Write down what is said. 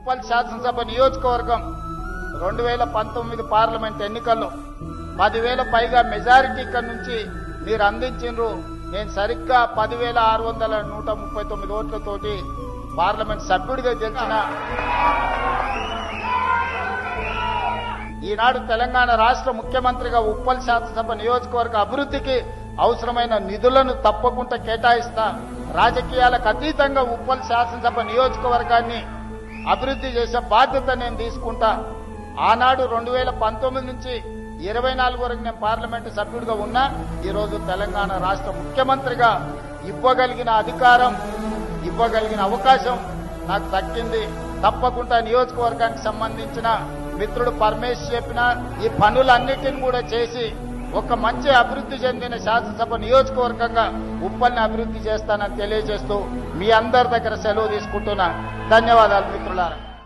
ఉప్పల్ శాసనసభ నియోజకవర్గం 2019 పార్లమెంట్ ఎన్నికల్లో 10,000 పైగా మెజారిటీ ఇక్కడ నుంచి మీరు అందించిండ్రు. నేను సరిగ్గా 10,639 ఓట్లతోటి పార్లమెంట్ సభ్యుడిగా గెలిచిన ఈనాడు తెలంగాణ రాష్ట్ర ముఖ్యమంత్రిగా ఉప్పల్ శాసనసభ నియోజకవర్గ అభివృద్ధికి అవసరమైన నిధులను తప్పకుండా కేటాయిస్తా. రాజకీయాలకు అతీతంగా ఉప్పల్ శాసనసభ నియోజకవర్గాన్ని అభివృద్ధి చేసే బాధ్యత నేను తీసుకుంటా. ఆనాడు 2019 నుంచి 24 వరకు నేను పార్లమెంటు సభ్యుడిగా ఉన్నా. ఈరోజు తెలంగాణ రాష్ట్ర ముఖ్యమంత్రిగా ఇవ్వగలిగిన అధికారం, ఇవ్వగలిగిన అవకాశం నాకు దక్కింది. తప్పకుండా నియోజకవర్గానికి సంబంధించిన మిత్రుడు పరమేశ్ చెప్పిన ఈ పనులన్నిటిని కూడా చేసి ఒక మంచి అభివృద్ధి చెందిన శాసనసభ నియోజకవర్గంగా ఉప్పల్ని అభివృద్ధి చేస్తానని తెలియజేస్తూ మీ అందరి దగ్గర సెలవు తీసుకుంటున్నా. ధన్యవాదాలు మిత్రులారా.